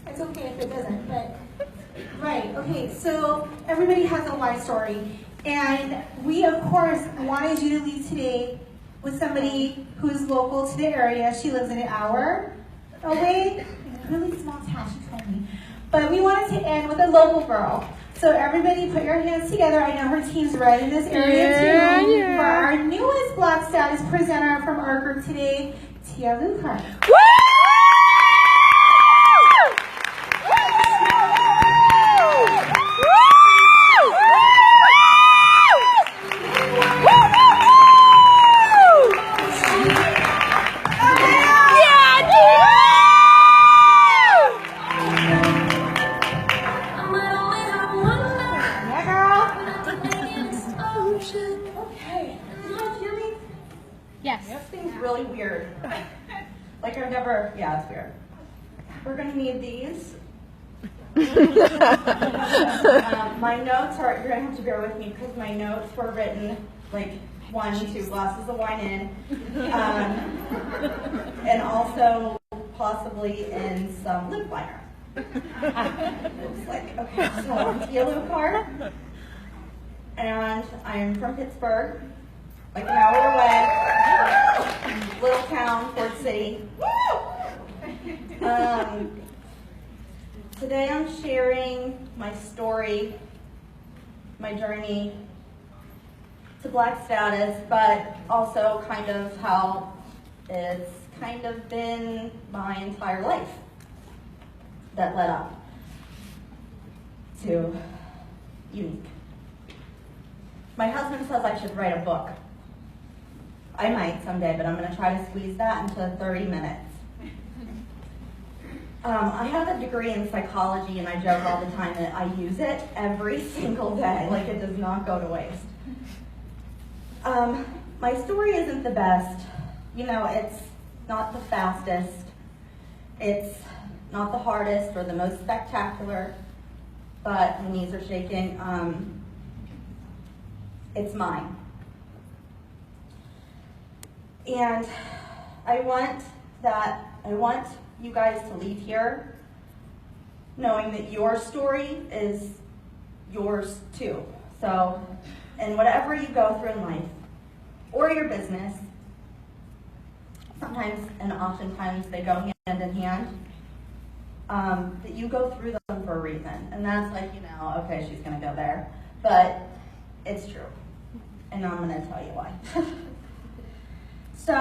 It's okay if it doesn't, but, right, okay, so everybody has a why story. And we, of course, wanted you to leave today with somebody who's local to the area. She lives an hour away, in a really small town, she told me. But we wanted to end with a local girl. So everybody put your hands together. I know her team's right in this area too. Yeah. For our newest Black Status presenter from our group today, Tia Lucar. Really weird. Like I've never, yeah, it's weird. We're gonna need these. My notes are, you're gonna have to bear with me because my notes were written like 1, 2 glasses of wine in. And also possibly in some lip liner. Looks like, okay, so I'm Tia Lucar. And I'm from Pittsburgh. Like an hour away, little town, Ford City. Today I'm sharing my story, my journey to Black Status, but also kind of how it's kind of been my entire life that led up to Unique. My husband says I should write a book. I might someday, but I'm going to try to squeeze that into 30 minutes. I have a degree in psychology, and I joke all the time that I use it every single day, like it does not go to waste. My story isn't the best. You know, it's not the fastest. It's not the hardest or the most spectacular, but my knees are shaking. It's mine. And I want you guys to leave here knowing that your story is yours too. So, and whatever you go through in life, or your business, sometimes and oftentimes they go hand in hand, that you go through them for a reason. And that's like, you know, okay, she's gonna go there, but it's true. And I'm gonna tell you why. So,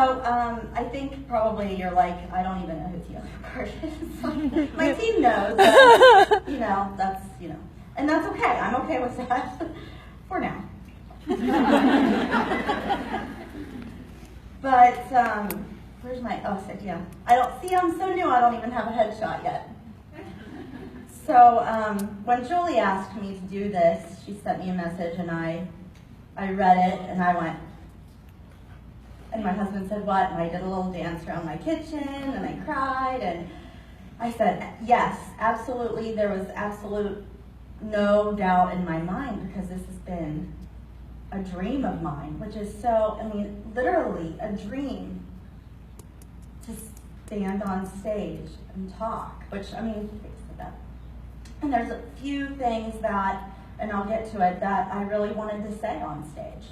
I think probably you're like, I don't even know who Tia Lucar is. My team knows, but, you know, that's, you know, and that's okay. I'm okay with that for now. But, where's my, oh, so, yeah. I'm so new, I don't even have a headshot yet. So, when Julie asked me to do this, she sent me a message and I read it and I went, and my husband said, what? And I did a little dance around my kitchen, and I cried, and I said, yes, absolutely. There was absolute no doubt in my mind, because this has been a dream of mine, which is so, I mean, literally a dream to stand on stage and talk, which, I mean, and there's a few things that, and I'll get to it, that I really wanted to say on stage.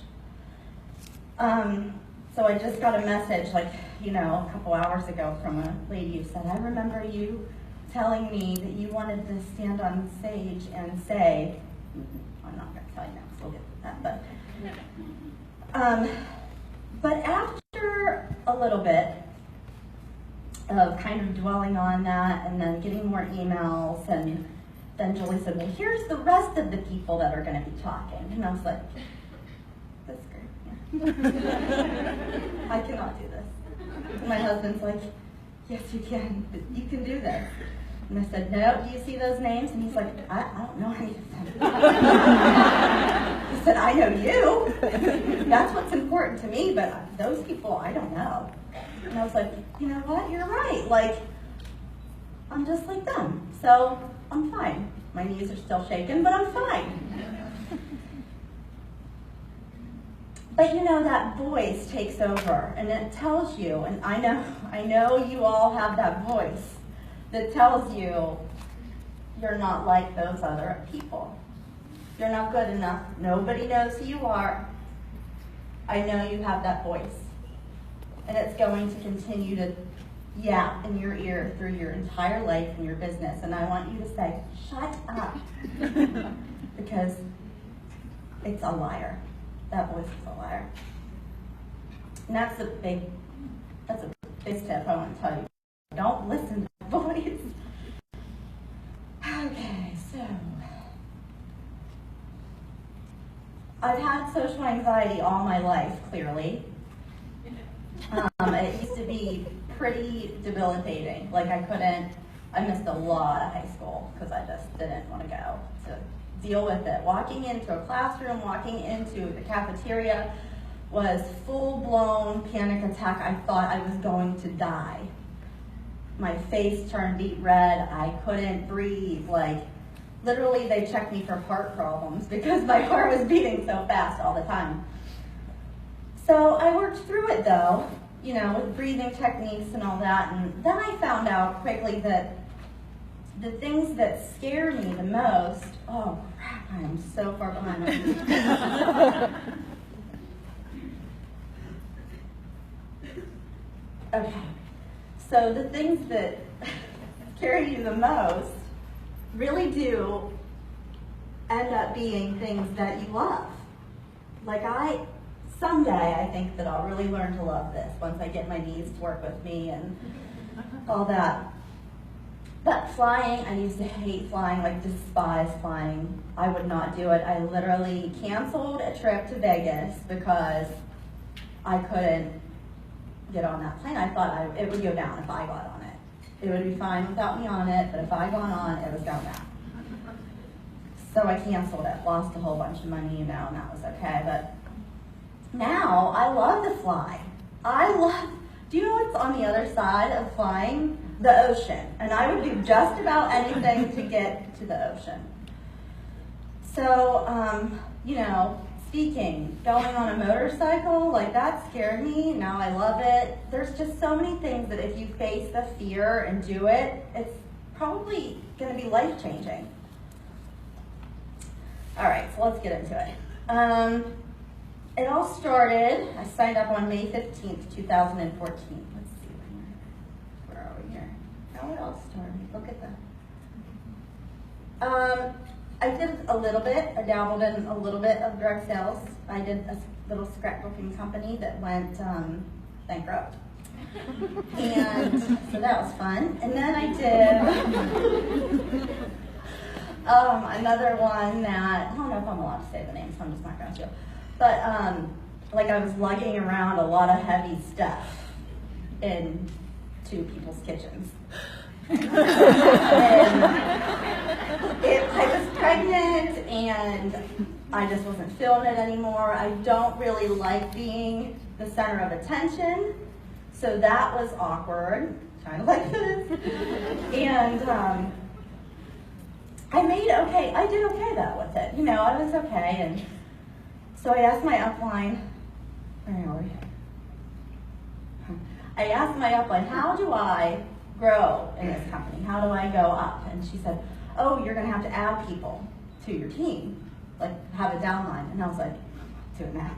So I just got a message, like, you know, a couple hours ago from a lady who said, I remember you telling me that you wanted to stand on stage and say, I'm not going to tell you now, because we'll get to that, but after a little bit of kind of dwelling on that and then getting more emails, and then Julie said, well, here's the rest of the people that are going to be talking. And I was like, that's great. Yeah. I cannot do this. And my husband's like, yes, you can. You can do this. And I said, no, do you see those names? And he's like, I don't know any of them. He said, I know you. That's what's important to me, but those people, I don't know. And I was like, you know what? You're right. Like, I'm just like them. So I'm fine. My knees are still shaking, but I'm fine. But you know, that voice takes over, and it tells you, and I know you all have that voice that tells you you're not like those other people. You're not good enough. Nobody knows who you are. I know you have that voice. And it's going to continue to yap in your ear through your entire life and your business. And I want you to say, shut up. Because it's a liar. That voice is a liar. And that's a big tip I want to tell you. Don't listen to that voice. Okay, so I've had social anxiety all my life, clearly. It used to be pretty debilitating. Like I missed a lot of high school because I just didn't want to go to deal with it. Walking into a classroom, walking into the cafeteria was full-blown panic attack. I thought I was going to die. My face turned beet red. I couldn't breathe. Like, literally, they checked me for heart problems because my heart was beating so fast all the time. So I worked through it, though, with breathing techniques and all that. And then I found out quickly that the things that scare me the most, oh crap, I am so far behind. Okay, so the things that scare you the most really do end up being things that you love. Like someday I think that I'll really learn to love this once I get my knees to work with me and all that. But flying, I used to hate flying, like despise flying. I would not do it. I literally canceled a trip to Vegas because I couldn't get on that plane. I thought it would go down if I got on it. It would be fine without me on it, but if I got on, it was going down. So I canceled it, lost a whole bunch of money, and that was okay. But now I love to fly. Do you know what's on the other side of flying? The ocean. And I would do just about anything to get to the ocean. So, speaking, going on a motorcycle, like that scared me. Now I love it. There's just so many things that if you face the fear and do it, it's probably going to be life-changing. All right, so let's get into it. It all started, I signed up on May 15th, 2014. Let's see, where are we here? How it all started, look at that. I did a little bit, I dabbled in a little bit of drug sales. I did a little scrapbooking company that went bankrupt. And so that was fun. And then I did another one that, I don't know if I'm allowed to say the name, so I'm just not going to. But I was lugging around a lot of heavy stuff in two people's kitchens. I was pregnant and I just wasn't feeling it anymore. I don't really like being the center of attention, so that was awkward, kind of like this. And I did okay though with it. I was okay. And so I asked my upline, where are we? I asked my upline, how do I grow in this company? How do I go up? And she said, oh, you're going to have to add people to your team, like have a downline. And I was like, I'm not doing that.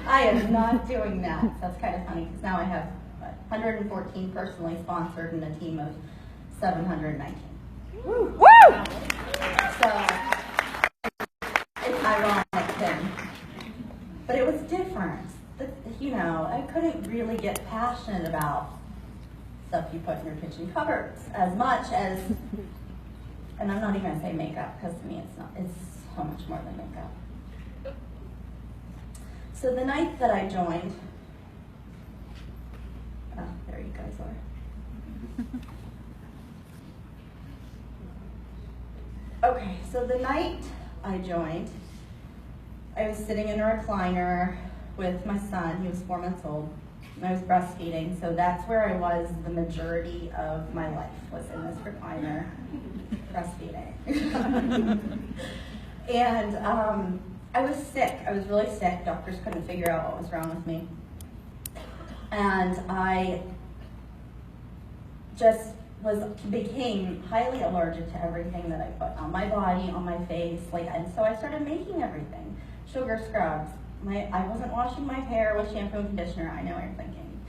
I am not doing that. So that's kind of funny because now I have 114 personally sponsored and a team of 719. Woo! Woo! So it's ironic then. But it was different. I couldn't really get passionate about stuff you put in your kitchen cupboards as much as, and I'm not even going to say makeup because to me it's so much more than makeup. So the night that I joined, there you guys are. Okay, so the night I joined, I was sitting in a recliner with my son. He was 4 months old, and I was breastfeeding, so that's where I was the majority of my life, was in this recliner, breastfeeding. And I was sick. I was really sick. Doctors couldn't figure out what was wrong with me. And I just became highly allergic to everything that I put on my body, on my face, and so I started making everything. Sugar scrubs. I wasn't washing my hair with shampoo and conditioner. I know what you're thinking.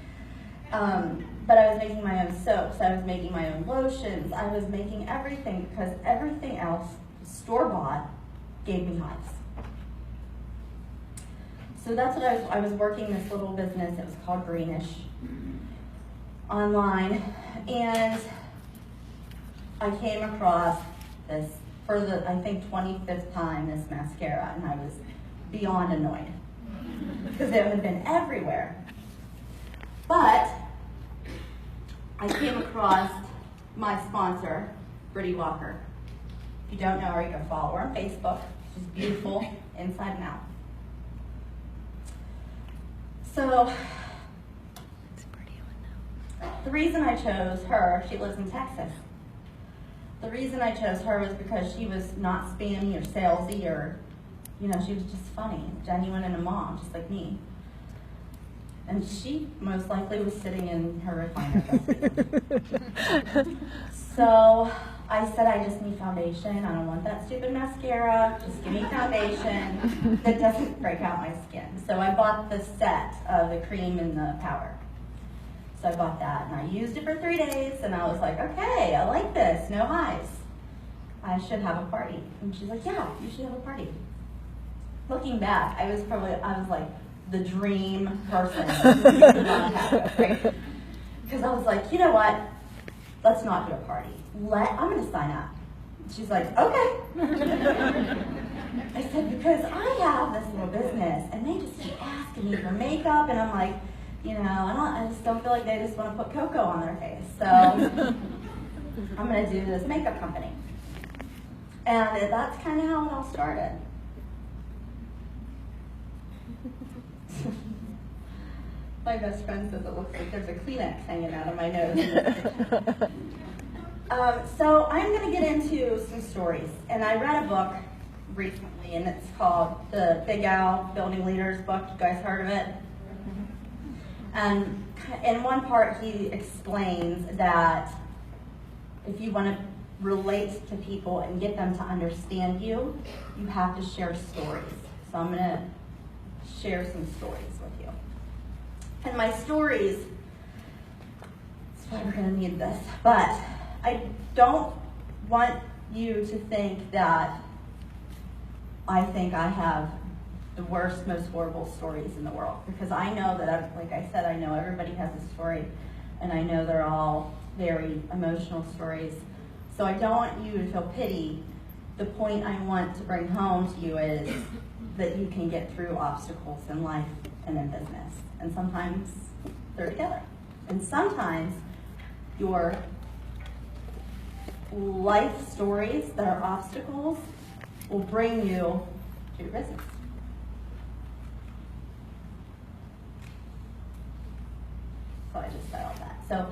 But I was making my own soaps. I was making my own lotions. I was making everything because everything else, store-bought, gave me hives. So that's what I was working this little business. It was called Greenish online, and I came across this for the, I think, 25th time, this mascara, and I was beyond annoyed because it had been everywhere. But I came across my sponsor, Brittany Walker. If you don't know her, you can follow her on Facebook. She's beautiful inside and out. So the reason I chose her, she lives in Texas. The reason I chose her was because she was not spammy or salesy or, she was just funny, genuine, and a mom, just like me. And she most likely was sitting in her recliner. So I said, I just need foundation. I don't want that stupid mascara. Just give me foundation that doesn't break out my skin. So I bought the set of the cream and the powder. So I bought that, and I used it for 3 days, and I was like, okay, I like this, no hives. I should have a party. And she's like, yeah, you should have a party. Looking back, I was like the dream person right? Because I was like, you know what? Let's not do a party. I'm going to sign up. She's like, okay. I said, because I have this little business, and they just keep asking me for makeup, and I'm like, I just don't feel like they just want to put cocoa on their face. So I'm going to do this makeup company. And that's kind of how it all started. My best friend says it looks like there's a Kleenex hanging out of my nose. So I'm going to get into some stories. And I read a book recently, and it's called the Big Al Building Leaders book. You guys heard of it? And in one part, he explains that if you want to relate to people and get them to understand you, you have to share stories. So I'm going to share some stories with you. And my stories, that's why we're going to need this, but I don't want you to think that I think I have the worst, most horrible stories in the world, because I know that, like I said, I know everybody has a story, and I know they're all very emotional stories. So I don't want you to feel pity. The point I want to bring home to you is that you can get through obstacles in life and in business. And sometimes they're together. And sometimes your life stories that are obstacles will bring you to your business. So I just said all that. So,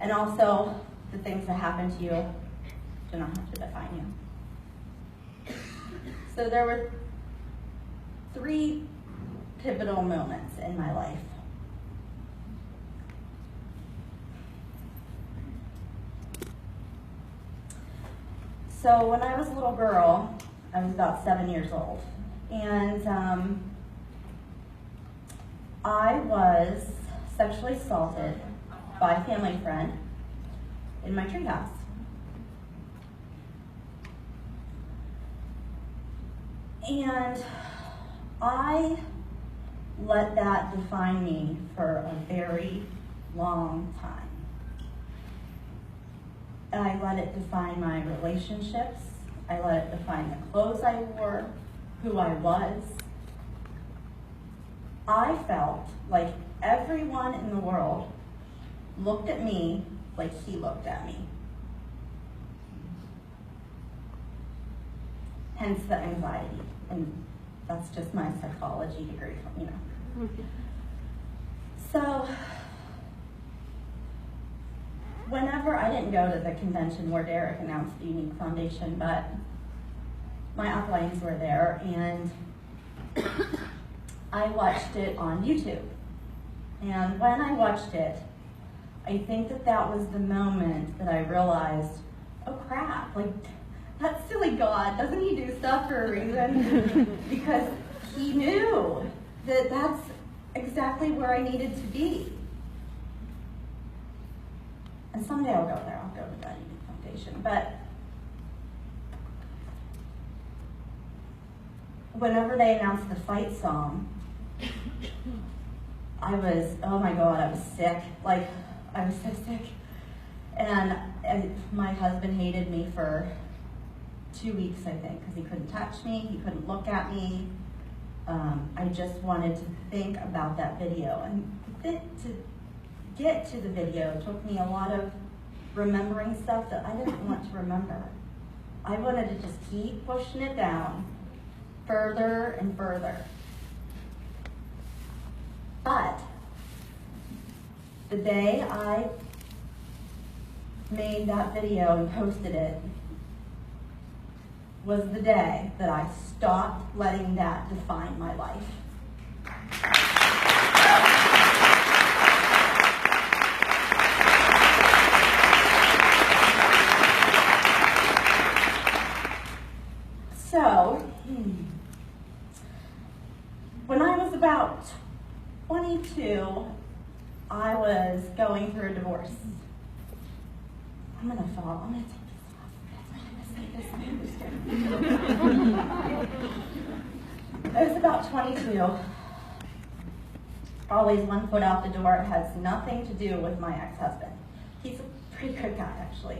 and also the things that happen to you do not have to define you. So there were 3 pivotal moments in my life. So when I was a little girl, I was about 7 years old, and I was sexually assaulted by a family friend in my treehouse. And I let that define me for a very long time. And I let it define my relationships. I let it define the clothes I wore, who I was. I felt like everyone in the world looked at me like he looked at me. Hence the anxiety. And that's just my psychology degree, So, whenever I didn't go to the convention where Derek announced the Unique Foundation, but my uplines were there, and I watched it on YouTube. And when I watched it, I I think that was the moment that I realized, oh crap, like, that silly God, doesn't he do stuff for a reason? Because he knew that that's exactly where I needed to be. And someday I'll go there, I'll go to that unique foundation. But whenever they announced the fight song, I was, oh my God, I was sick. Like, I was so sick. And my husband hated me for 2 weeks, I think, because he couldn't touch me, he couldn't look at me. I just wanted to think about that video. And to get to the video took me a lot of remembering stuff that I didn't want to remember. I wanted to just keep pushing it down further and further. But the day I made that video and posted it was the day that I stopped letting that define my life. So, when I was about 22, I was going through a divorce. I'm gonna take this off. I was about 22. Always one foot out the door. It has nothing to do with my ex-husband. He's a pretty good guy, actually.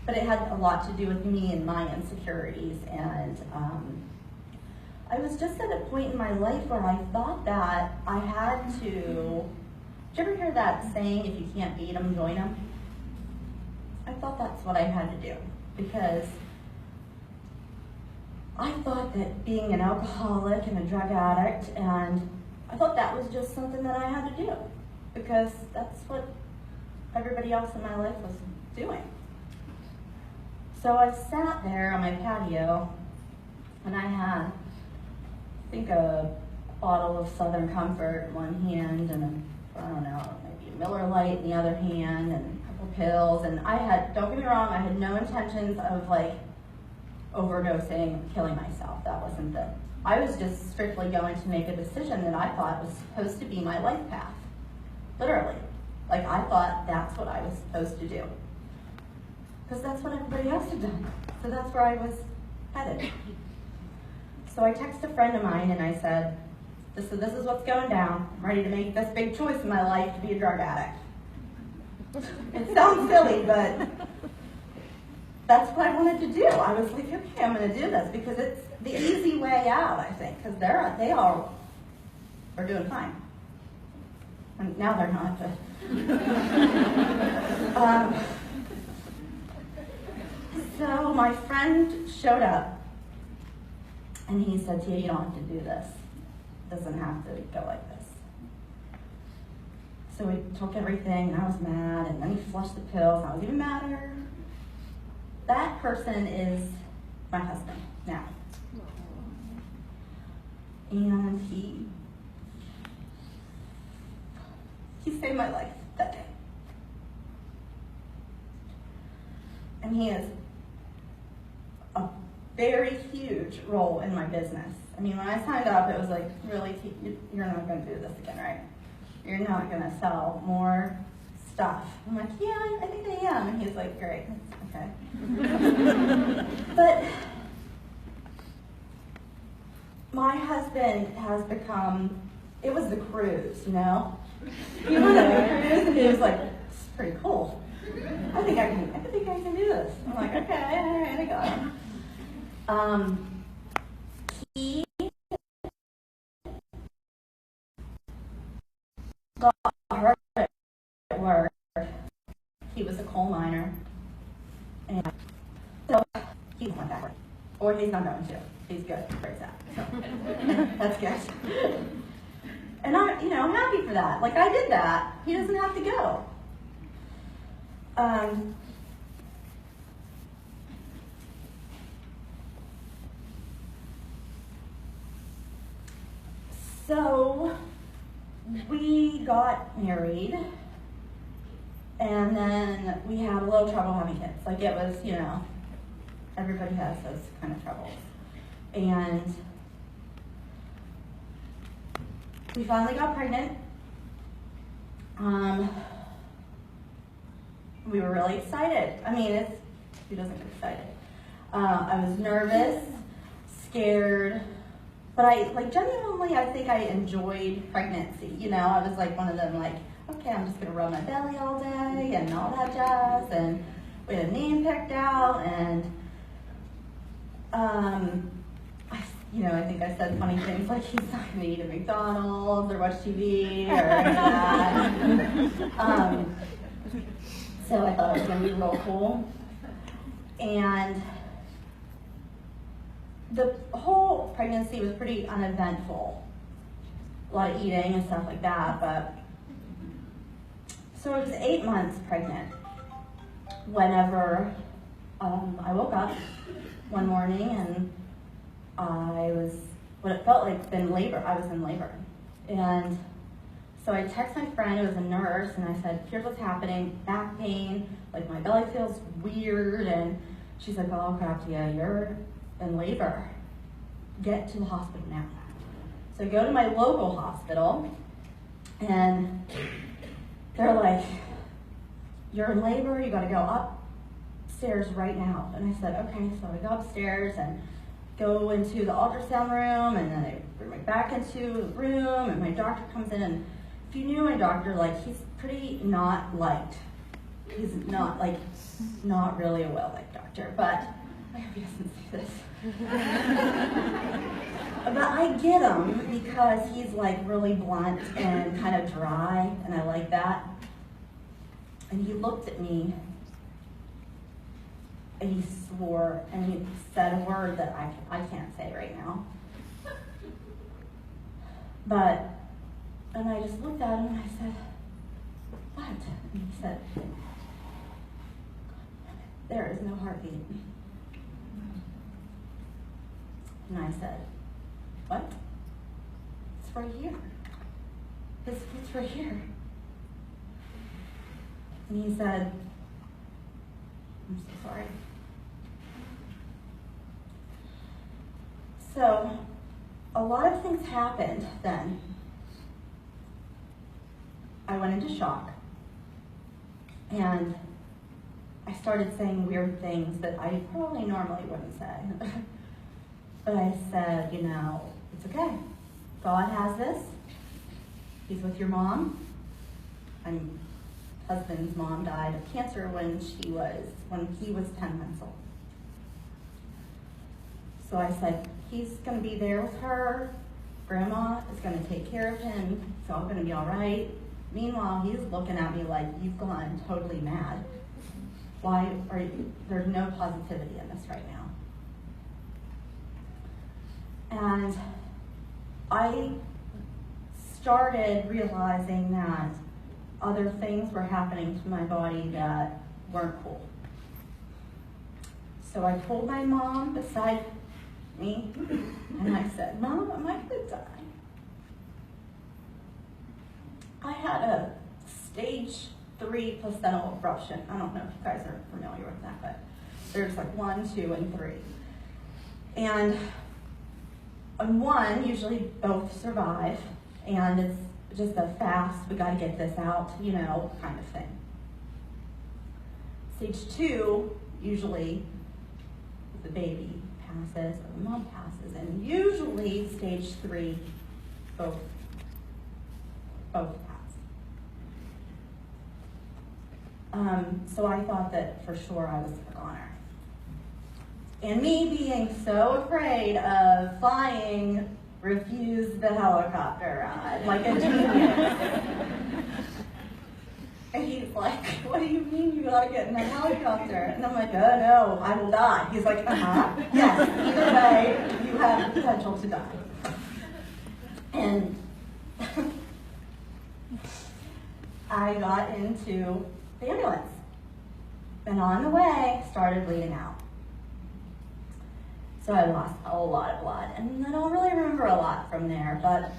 But it had a lot to do with me and my insecurities. And I was just at a point in my life where I thought that I had to... Did you ever hear that saying, if you can't beat them, join them? I thought that's what I had to do, because I thought that being an alcoholic and a drug addict, and I thought that was just something that I had to do, because that's what everybody else in my life was doing. So I sat there on my patio, and I had, I think, a bottle of Southern Comfort in one hand, and I don't know, maybe a Miller Lite in the other hand, and a couple pills, and I had, don't get me wrong, I had no intentions of like overdosing, killing myself. That wasn't it. I was just strictly going to make a decision that I thought was supposed to be my life path. Literally. Like, I thought that's what I was supposed to do. Because that's what everybody else had done. So that's where I was headed. So I texted a friend of mine and I said, this is what's going down. I'm ready to make this big choice in my life to be a drug addict. It sounds silly, but that's what I wanted to do. I was like, okay, I'm going to do this because it's the easy way out, I think, because they all are doing fine. And now they're not, but... So my friend showed up, and he said, Tia, you don't have to do this. It doesn't have to go like this. So we took everything, and I was mad, and then he flushed the pills, and I was even madder. That person is my husband now. And he saved my life that day. And he has a very huge role in my business. I mean, when I signed up, it was like, really, you're not going to do this again, right? You're not going to sell more stuff. I'm like, yeah, I think I am. And he's like, great, okay. But my husband has become, it was the cruise, you know? He was on the cruise and he was like, this is pretty cool. I think I can do this. I'm like, okay, all right, I got him. He got hurt at work. He was a coal miner. And so he went that way. Or he's not going to. He's good where he's at. So that's good. And I'm happy for that. Like, I did that. He doesn't have to go. So we got married, And then we had a little trouble having kids. Like it was, everybody has those kind of troubles. And we finally got pregnant. We were really excited. I mean, who doesn't get excited? I was nervous, scared, but genuinely, I think I enjoyed pregnancy. I was like one of them, like, okay, I'm just gonna rub my belly all day and all that jazz. And we had a name picked out, and I think I said funny things like he's not gonna eat at McDonald's or watch TV or any of that. So I thought it was gonna be real cool. And the whole pregnancy was pretty uneventful. A lot of eating and stuff like that, but so I was 8 months pregnant whenever I woke up one morning and I was what it felt like in labor. I was in labor. And so I texted my friend who was a nurse and I said, here's what's happening, back pain, like my belly feels weird. And she's like, oh crap, Tia, you're in labor. Get to the hospital now. So I go to my local hospital and they're like, you're in labor, you gotta go upstairs right now. And I said, okay, so I go upstairs and go into the ultrasound room, and then they bring me back into the room, and my doctor comes in, and if you knew my doctor, like, he's pretty not liked. He's not really a well-liked doctor, but I hope he doesn't see this. But I get him because he's like really blunt and kind of dry, and I like that. And he looked at me and he swore and he said a word that I can't say right now. And I just looked at him and I said, what? And he said, there is no heartbeat. And I said, what? It's right here. It's right here. And he said, I'm so sorry. So, a lot of things happened then. I went into shock. And I started saying weird things that I probably normally wouldn't say. But I said, it's okay. God has this. He's with your mom. My husband's mom died of cancer when he was 10 months old. So I said, he's going to be there with her. Grandma is going to take care of him. It's all going to be all right. Meanwhile, he's looking at me like, you've gone totally mad. There's no positivity in this right now. And I started realizing that other things were happening to my body that weren't cool. So I told my mom beside me, and I said, Mom, am I gonna die? I had a stage 3 placental eruption. I don't know if you guys are familiar with that, but there's like 1, 2, and 3. And on 1, usually both survive, and it's just a fast, we gotta get this out, kind of thing. Stage 2, usually the baby passes or the mom passes, and usually stage 3, both pass. So I thought that for sure I was a goner. And me being so afraid of flying, refused the helicopter ride, like a genius. And he's like, what do you mean you gotta get in the helicopter? And I'm like, oh no, I will die. He's like, yes, either way, you have the potential to die. And I got into the ambulance. And on the way, started bleeding out. So I lost a lot of blood. And I don't really remember a lot from there, but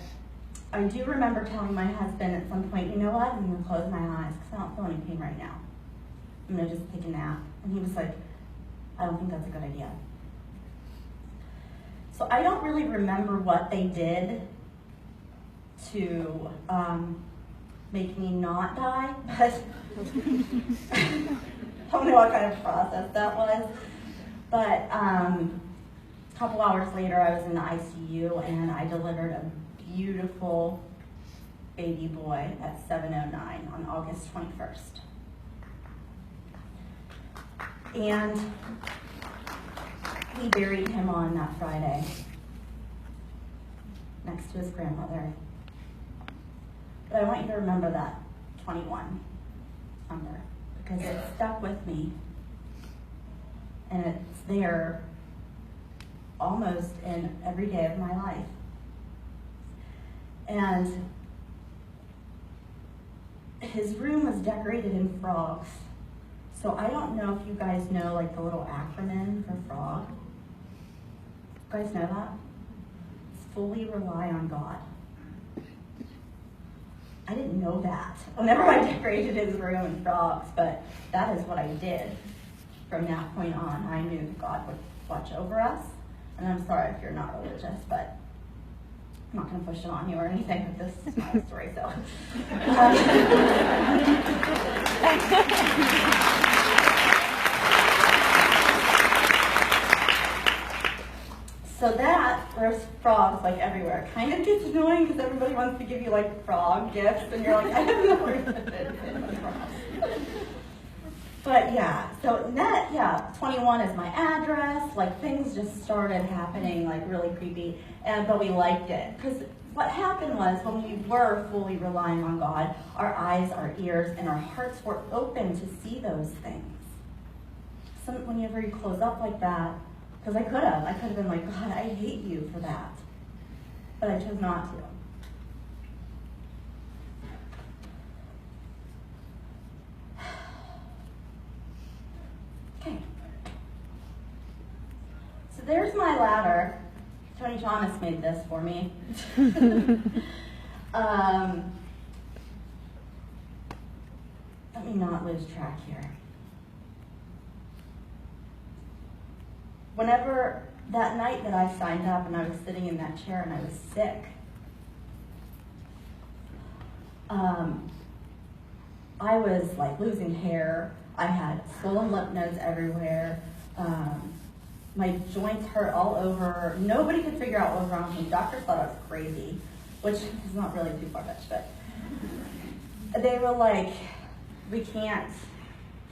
I do remember telling my husband at some point, you know what, I'm going to close my eyes because I don't feel any pain right now. I'm going to just take a nap. And he was like, I don't think that's a good idea. So I don't really remember what they did to make me not die, but I don't know what kind of process that was. But a couple hours later, I was in the ICU and I delivered a beautiful baby boy at 7:09 on August 21st. And we buried him on that Friday next to his grandmother. But I want you to remember that 21 number because it stuck with me and it's there almost in every day of my life. And his room was decorated in frogs. So I don't know if you guys know like the little acronym for frog. You guys know that? It's fully rely on God. I didn't know that whenever I decorated his room in frogs, but that is what I did. From that point on, I knew that God would watch over us. And I'm sorry if you're not religious, but I'm not going to push it on you or anything, but this is my story, so. So that, there's frogs like everywhere. It kind of gets annoying because everybody wants to give you like frog gifts, and you're like, I have no where to fit my frogs. But yeah, so net, yeah, 21 is my address. Like things just started happening like really creepy, but we liked it because what happened was when we were fully relying on God, our eyes, our ears, and our hearts were open to see those things. Whenever you close up like that, because I could have been like, God, I hate you for that, but I chose not to. Okay. So there's my ladder. Tony Thomas made this for me. Let me not lose track here. Whenever that night that I signed up and I was sitting in that chair and I was sick, I was like losing hair. I had swollen lymph nodes everywhere. My joints hurt all over. Nobody could figure out what was wrong with me. Doctors thought I was crazy, which is not really too far-fetched, but they were like, we can't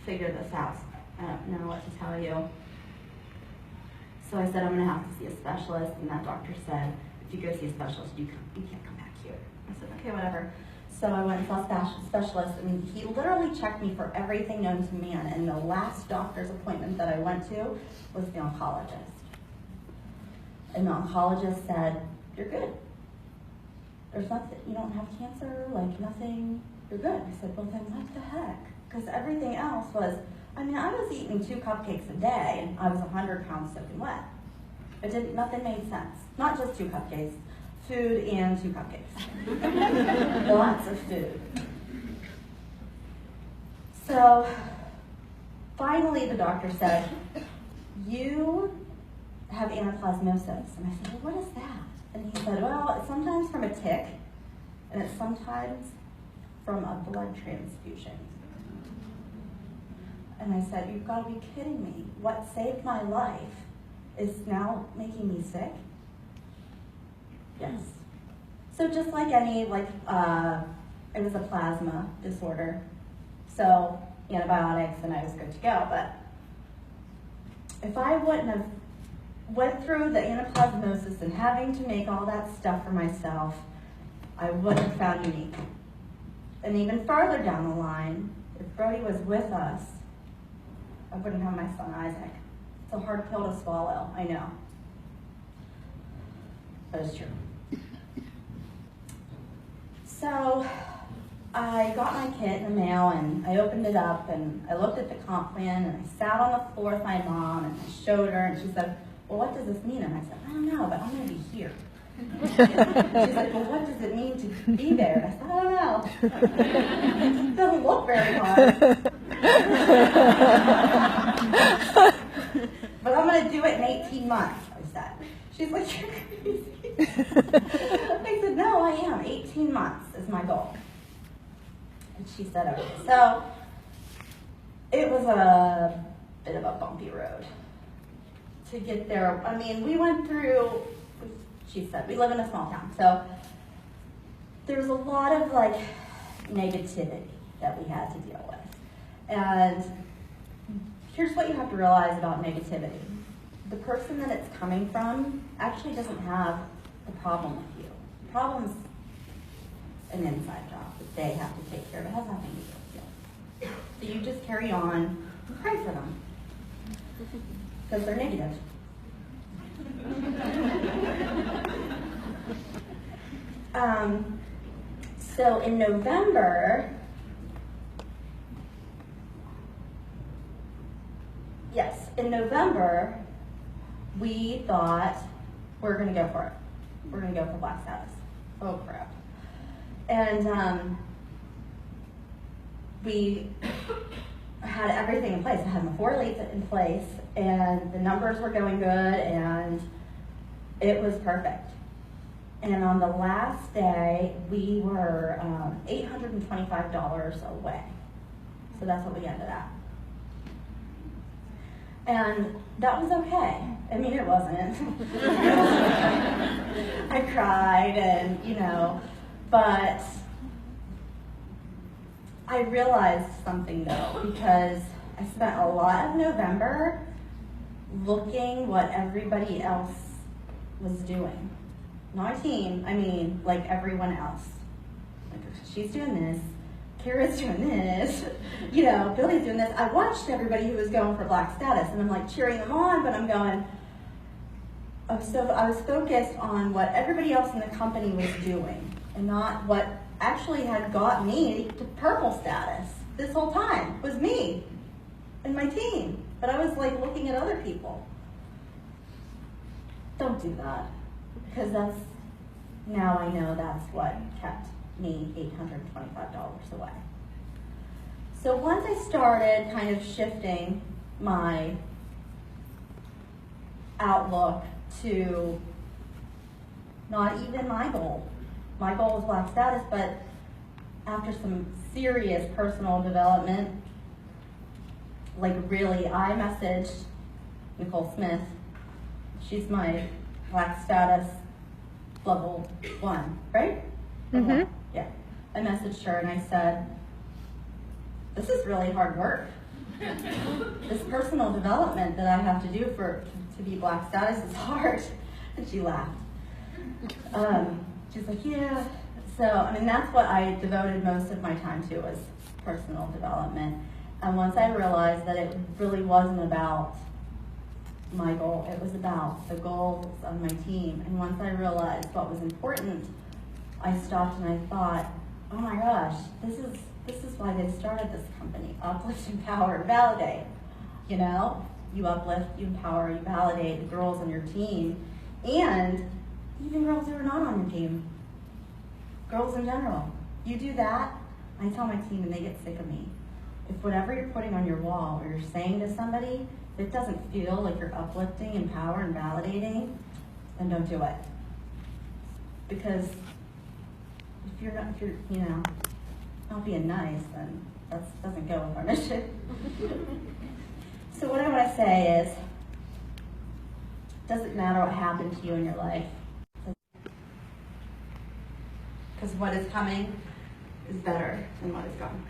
figure this out. I don't know what to tell you. So I said, I'm going to have to see a specialist, and that doctor said, if you go see a specialist, you can't come back here. I said, okay, whatever. So I went and saw a specialist, and he literally checked me for everything known to man, and the last doctor's appointment that I went to was the oncologist. And the oncologist said, you're good. There's nothing, you don't have cancer, like nothing, you're good. I said, well then what the heck? Because everything else was, I was eating 2 cupcakes a day, and I was 100 pounds soaking wet. Nothing made sense. Not just 2 cupcakes, food and 2 cupcakes. Lots of food. So, finally the doctor said, you have anaplasmosis. And I said, well, what is that? And he said, well, it's sometimes from a tick, and it's sometimes from a blood transfusion. And I said, you've got to be kidding me. What saved my life is now making me sick? Yes. So just like any, it was a plasma disorder. So antibiotics and I was good to go. But if I wouldn't have went through the anaplasmosis and having to make all that stuff for myself, I would have found unique. And even further down the line, if Brody was with us, I wouldn't have my son Isaac. It's a hard pill to swallow, I know. But it's true. So I got my kit in the mail and I opened it up and I looked at the comp plan and I sat on the floor with my mom and I showed her and she said, well, what does this mean? And I said, I don't know, but I'm going to be here. She's like, well, what does it mean to be there? I said, I don't know. It doesn't look very hard. But I'm going to do it in 18 months, I said. She's like, you're crazy. I said, no, I am. 18 months is my goal. And she said, okay. So it was a bit of a bumpy road to get there. I mean, we went through, she said, we live in a small town. So there's a lot of like negativity that we had to deal with. And here's what you have to realize about negativity. The person that it's coming from actually doesn't have a problem with you. The problem's an inside job that they have to take care of. It has nothing to do with you. So you just carry on and pray for them. Because they're negative. So in November, we thought we're going to go for it. We're going to go for Black status. Oh crap. And we had everything in place. I had my 4 elites in place, and the numbers were going good, and it was perfect. And on the last day, we were $825 away. So that's what we ended at. And that was okay. I mean, it wasn't. I cried and, but I realized something though, because I spent a lot of November looking what everybody else was doing. Not my team, I mean, like everyone else. Like, she's doing this, Kara's doing this, Billy's doing this. I watched everybody who was going for Black status, and I'm like cheering them on, but I'm going, I was focused on what everybody else in the company was doing, and not what actually had got me to purple status this whole time. It was me and my team, but I was like looking at other people. Don't do that, because now I know that's what kept me $825 away. So once I started kind of shifting my outlook to not even my goal. My goal was Black status, but after some serious personal development, like really, I messaged Nicole Smith. She's my Black status level 1, right? Mm-hmm. Yeah. I messaged her and I said, this is really hard work. This personal development that I have to do to be Black status is hard. And she laughed. She's like, yeah. So, that's what I devoted most of my time to, was personal development. And once I realized that it really wasn't about my goal, it was about the goals of my team. And once I realized what was important, I stopped and I thought, oh my gosh, this is why they started this company. Uplift, empower, validate. You uplift, you empower, you validate the girls on your team, and even girls who are not on your team. Girls in general. You do that, I tell my team and they get sick of me. If whatever you're putting on your wall or you're saying to somebody, if it doesn't feel like you're uplifting, empower, and validating, then don't do it. Because if you're not being nice, then that doesn't go with our mission. So what I want to say is, it doesn't matter what happened to you in your life, because what is coming is better than what is gone.